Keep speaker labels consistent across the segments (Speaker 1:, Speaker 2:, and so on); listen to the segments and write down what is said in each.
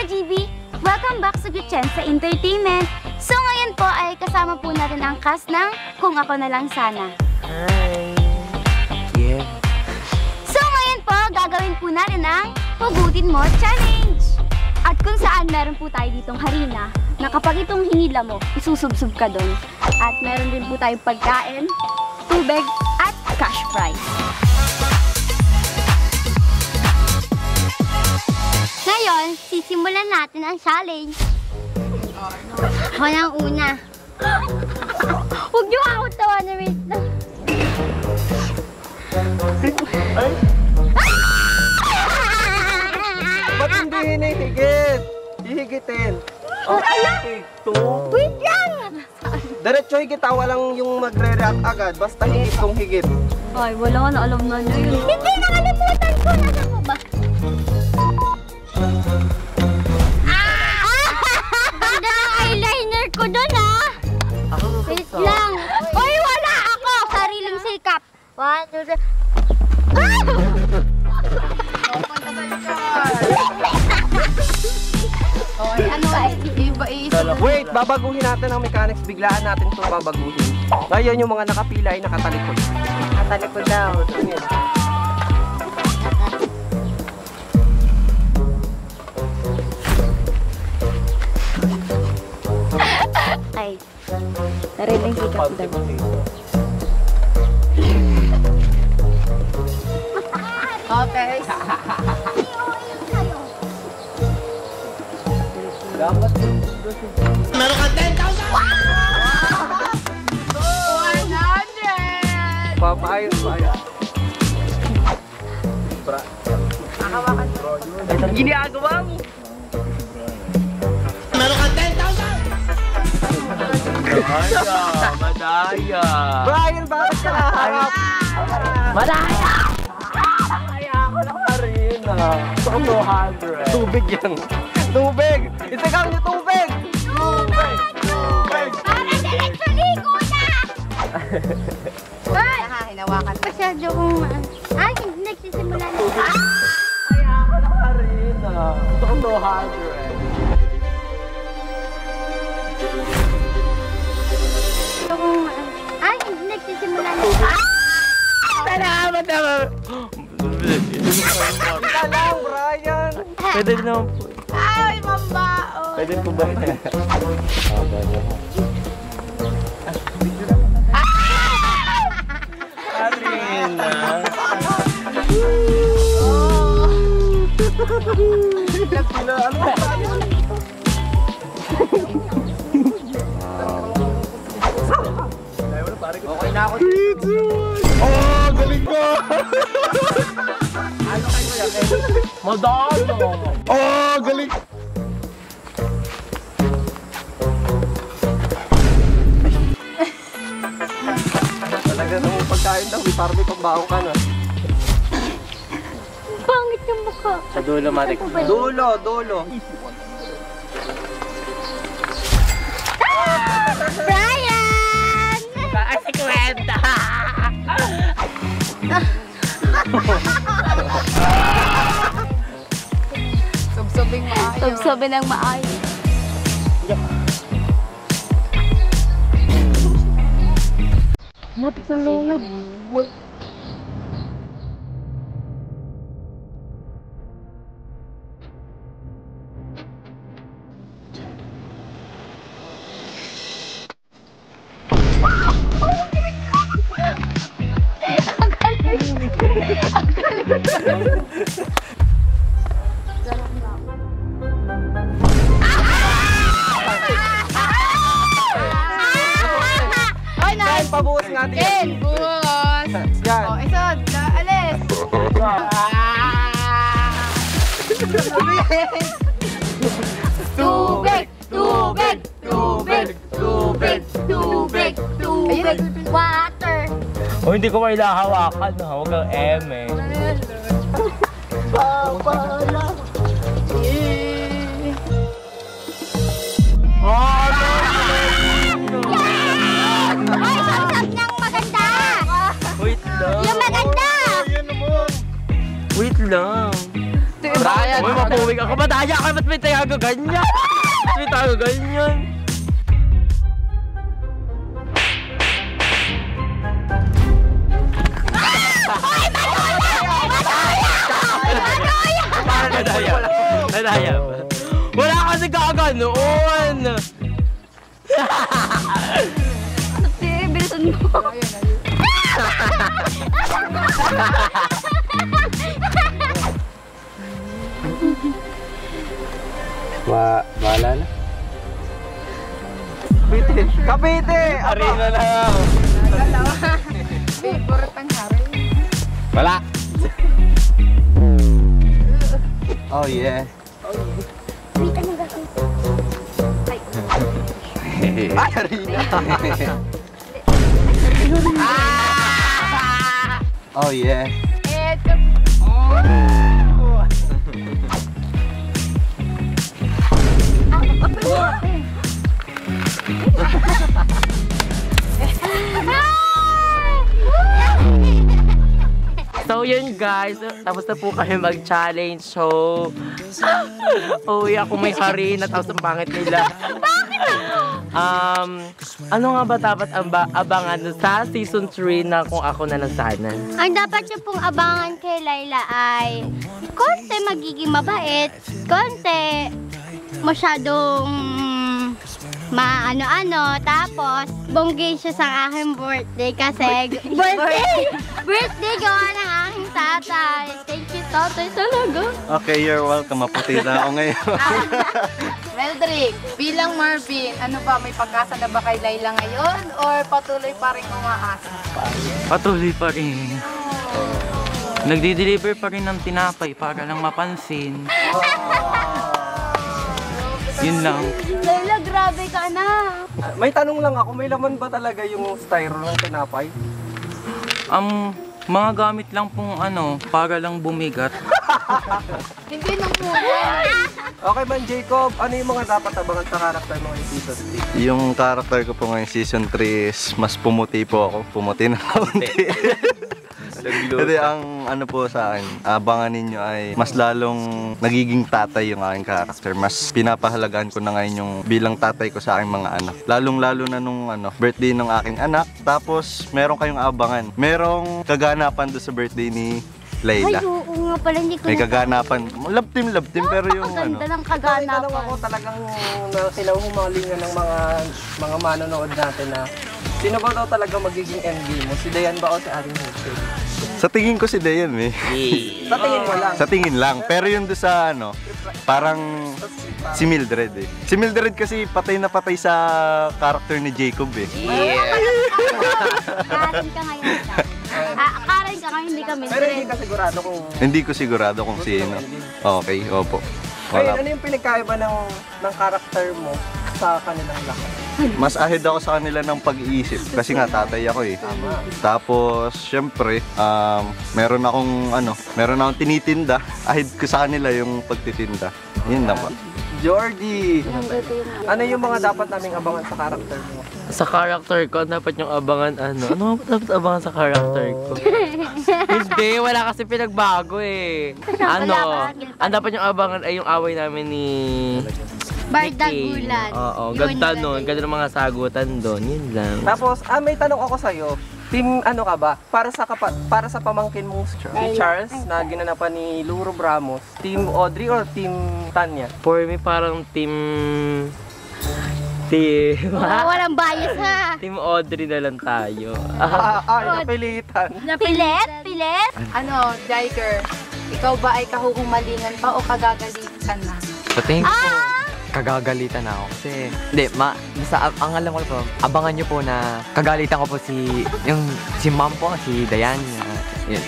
Speaker 1: ka-GB! Welcome back sa Gutchensa Entertainment! So ngayon po ay kasama po natin ang cast ng Kung Ako Na Lang Sana.
Speaker 2: Hi! Yeah.
Speaker 1: So ngayon po, gagawin po natin ang Hugutin Mo Challenge! At kung saan meron po tayo ditong harina na kapag itong hinila mo, isusubsub ka doon. At meron din po tayong pagkain, tubig, at cash prize. Ngayon, sisimulan natin ang challenge. Ako na ang una. Huwag niyo ako tawanan, wait lang.
Speaker 2: Ay! Ba't hindi hinihigit? Hihigitin. Okay, 2.
Speaker 1: Wait lang!
Speaker 2: Diretso higit, walang yung magre-react agad. Basta higit kung higit.
Speaker 1: Ay, wala na, alam na niya yun. Hindi, nakalimutan ko. Nasaan mo ba? Ganda ang eyeliner ko doon, ha? Wait lang. Uy, wala ako! Sariling sikap. 1, 2, 3.
Speaker 2: Wait, babaguhin natin ang mechanics. Biglaan natin ito babaguhin. Ngayon yung mga nakapila ay nakatalikod. Nakatalikod daw.
Speaker 1: Ay, sariling sikap daw. Okay.
Speaker 2: Meron ka 10,000!
Speaker 1: 100!
Speaker 2: Papayos, papayos.
Speaker 1: Nakawakan mo.
Speaker 2: Ginagawa mo! Meron ka 10,000! Madaya! Brian, bakit ka naharap? Madaya! Kaya ako na rin. Gusto ko 200. Tubig yan. Tubig! Isagaw niyo tubig! Tubig! Tubig!
Speaker 1: Para diretso ligo na! Ay! Hinawakan. Masyado kong... Ay, nagsisimula na.
Speaker 2: Kaya ako na rin. Gusto ko 200.
Speaker 1: Ay, nagsisimula na.
Speaker 2: Salamat naman! Ika lang, Brian! Pwede naman po.
Speaker 1: Ay, mambao!
Speaker 2: Pwede po ba ito? Arina! Okay na ako. Oh, galing ko! Ano kayo yan? Madalo! Oh, galing! Talaga nung pagkain daw, parang may pambaho ka na.
Speaker 1: Pangit yung mukha.
Speaker 2: Sa dulo, Marik. Dulo, dulo.
Speaker 1: Brian!
Speaker 2: Ay, si Kwenta!
Speaker 1: Subsobing maayos. Subsobing ng maayos.
Speaker 2: Matik sa loob. Pabuhos natin yan.
Speaker 1: Buhos!
Speaker 2: Yan.
Speaker 1: O, isod! Alis! Tubig! Tubig! Tubig! Tubig! Tubig! Tubig! Water!
Speaker 3: O hindi ko may hawakan, ha? Huwag kang M eh.
Speaker 2: Papala!
Speaker 3: Oh, no!
Speaker 1: Ay, sasab ng maganda!
Speaker 3: Wait lang.
Speaker 1: Yung maganda!
Speaker 3: Wait lang.
Speaker 2: Brian,
Speaker 3: Uy, Uwi ka, kabataya ka, ba't may tayo ganyan? May tayo ganyan. Nadaya. Wala kasi kakaganoon.
Speaker 1: Ate, bilisan mo.
Speaker 2: Wala na. Kapite! Kapite!
Speaker 3: Arena na lang.
Speaker 4: Favorite ang hari.
Speaker 3: Wala.
Speaker 2: Oh yeah.
Speaker 1: Wait, ano gagawin?
Speaker 2: Ay, Arena! Oh yeah.
Speaker 3: So yun guys, tapos na po kami mag-challenge. So, uwi ako may harina, tapos ang pangit nila. Ano nga ba dapat abangan sa season 3 na kung ako na nasanan?
Speaker 1: Ang dapat niyo pong abangan kay Layla ay konti magiging mabait, konti masyadong maano-ano, tapos bonggay siya sa aking birthday kasi birthday gawa ng aking tatay. Thank you, tatay, talaga.
Speaker 5: Okay, you're welcome. Maputi na ako ngayon.
Speaker 4: Meldrick, bilang Marvin, ano ba, may pag-asa na ba kay Layla ngayon? Or patuloy pa rin umaasa?
Speaker 6: Patuloy pa rin. Nagdi-deliver pa rin ng tinapay para lang mapansin. Yun lang.
Speaker 1: Layla, grabe ka na.
Speaker 2: May tanong lang ako, may laman ba talaga yung styro ng tinapay?
Speaker 6: Mga gamit lang pong para lang bumigat.
Speaker 4: Hindi nang muna.
Speaker 2: Okay man, Jacob, ano yung mga dapat abangan sa karakter mo yung season 3?
Speaker 5: Yung character ko po ngayong season 3 is mas pumuti po ako. Pumuti na kaunti. Kasi ang po sa akin, abangan ninyo ay mas lalong nagiging tatay yung aking character. Mas pinapahalagaan ko na ngayon yung bilang tatay ko sa aking mga anak. Lalong-lalo na nung birthday ng aking anak. Tapos meron kayong abangan. Merong kaganapan doon sa birthday ni Layla.
Speaker 1: Ay, oo nga pala, hindi ko
Speaker 5: May kaganapan. Love team, pero yung
Speaker 1: Ganda ng
Speaker 2: May tanong
Speaker 1: kaganapan.
Speaker 2: ako talagang kinahumalingan ng mga manonood natin na sino ba daw talaga magiging endgame mo? Si Dayan ba o si Aling Hussein?
Speaker 5: sa tingin ko si Dayan eh.
Speaker 2: Sa tingin mo lang.
Speaker 5: Sa tingin lang. Pero yung doon sa parang si Mildred eh. Si Mildred kasi patay na patay sa character ni Jacob eh.
Speaker 1: Karen ka ngayon. Karen ka ngayon, hindi kami.
Speaker 2: Pero hindi ka sigurado kung...
Speaker 5: Hindi ko sigurado kung sino. Okay, opo.
Speaker 2: Ayun,
Speaker 5: Wala.
Speaker 2: ano yung pinagkaiba ng karakter mo sa kanilang lahat?
Speaker 5: Mas ahead ako sa kanila ng pag-iisip kasi nga tatay ako eh. Tapos syempre, meron akong tinitinda. Ahead ko sa kanila yung pagtitinda. Yun lang ba?
Speaker 2: Jordy! Ano yung mga dapat naming abangan sa karakter mo?
Speaker 3: Sa character ko, dapat yung abangan Ano ba dapat abangan sa character ko? Hindi, wala kasi pinagbago eh. Ang dapat yung abangan ay yung away namin ni...
Speaker 1: Bardagulan.
Speaker 3: Oo,
Speaker 1: Yun,
Speaker 3: ganda
Speaker 1: yun,
Speaker 3: nun.
Speaker 1: yun.
Speaker 3: Ganda ng mga sagutan doon. Yun lang.
Speaker 2: Tapos, may tanong ako sa'yo. Team ano ka ba? Para sa pamangkin mong si Charles na ginanapan ni Luro Bramos, Team Audrey or Team Tanya?
Speaker 3: For me, parang team...
Speaker 1: Walang bias ha.
Speaker 3: Team Audrey na lang tayo.
Speaker 2: Napilitan.
Speaker 1: Pilit? Pilit?
Speaker 4: Ano, Jiker, ikaw ba ay kahuhumalingan pa o kagagalitan na?
Speaker 7: Sa tingin ko po, kagagalitan ako kasi basta ang alam ko po, abangan nyo po na kagalitan ko po si ma'am po, si Dayan.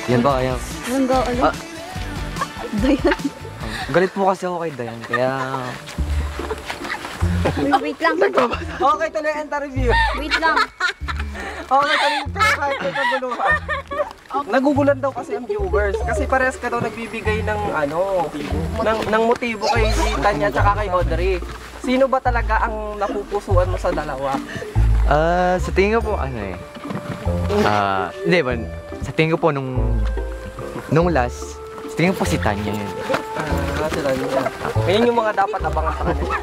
Speaker 7: Yan po, yan.
Speaker 1: Anong go ulit? Dayan.
Speaker 7: Galit po kasi ako kay Dayan, kaya
Speaker 1: Wait lang.
Speaker 2: Okay, tuloy ang review.
Speaker 1: Wait lang.
Speaker 2: Okay, tuloy kahit may kaguluhan. Nagugulan daw kasi ang viewers kasi parehas ka daw nagbibigay ng ng motibo kay Tanya at kay Audrey. Sino ba talaga ang napupusuan mo sa dalawa?
Speaker 7: sa tingin ko po, hindi ba, sa tingin ko po nung last, sa tingin ko po si Tanya yun.
Speaker 2: tsaka si Rania. Ngayon yung mga dapat abangan sa kanila.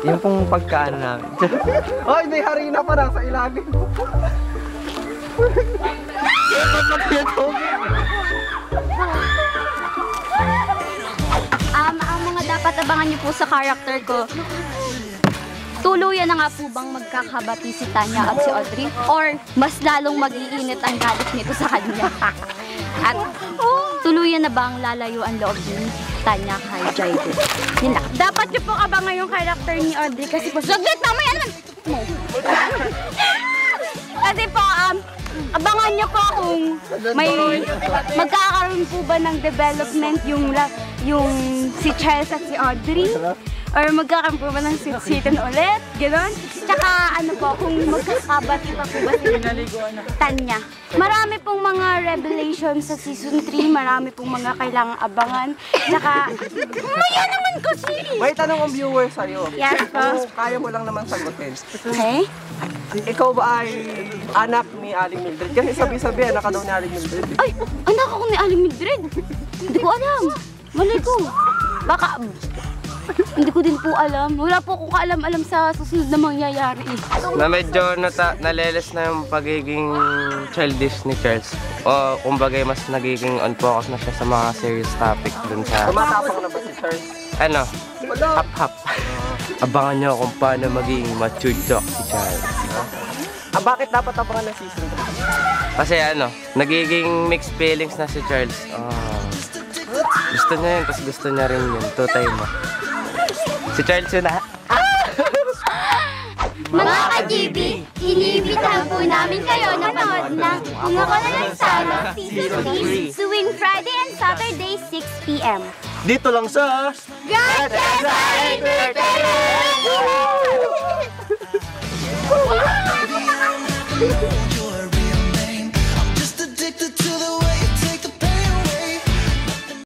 Speaker 7: Yung pong pagkaano namin.
Speaker 2: Ay, may harina pa nasa ilalim.
Speaker 1: Ang mga dapat abangan niyo po sa character ko, tuluyan na nga po bang magkakabati si Tanya at si Audrey? Or mas lalong mag-iinit ang galit nito sa kanya? At tuluyan na bang lalayo ang loob ni Tanya kay Jaido? Yun lang. Dapat niyo po abangan yung character ni Audrey kasi po, saglit mamaya naman! Kasi po, abangan niyo po kung may magkakaroon po ba ng development yung si Charles at si Audrey. Or magkakaroon po ba ng sit-sitan ulit? Ganon. Tsaka ano po, kung magkakabati pa po ba si Tanya. Marami pong mga revelations sa season 3. Marami pong mga kailangang abangan. Tsaka, maya naman kasi!
Speaker 2: May tanong ang viewer sa'yo.
Speaker 1: Yes po.
Speaker 2: Kung kaya mo lang naman sagutin.
Speaker 1: Okay?
Speaker 2: Ikaw ba ay anak ni Aling Mildred? Kasi sabi-sabi, anak ka daw ni Aling Mildred.
Speaker 1: Ay, anak ako ni Aling Mildred. Hindi ko alam. Malay ko. Baka, hindi ko din po alam. Wala po akong kaalam-alam sa susunod na mangyayari.
Speaker 3: Na medyo naleles na yung pagiging childish ni Charles. O kumbaga mas nagiging on focus na siya sa mga serious topic dun sa
Speaker 2: Tumatapang na ba si Charles?
Speaker 3: ano, hap-hap. Abangan nyo kung paano maging matured dog si Charles.
Speaker 2: Bakit dapat abangan ng season 3?
Speaker 3: Kasi ano, nagiging mixed feelings na si Charles. Gusto niya yun, tapos gusto niya rin yun. Tutay mo. Si Charles yun na.
Speaker 1: Mga ka-GB, iniimbitahan po namin kayo na manood ng Kung Ako Na Lang Sana Season 3 tuwing Friday and Saturday 6 p.m.
Speaker 5: Dito lang sa...
Speaker 1: Gotcha Entertainment!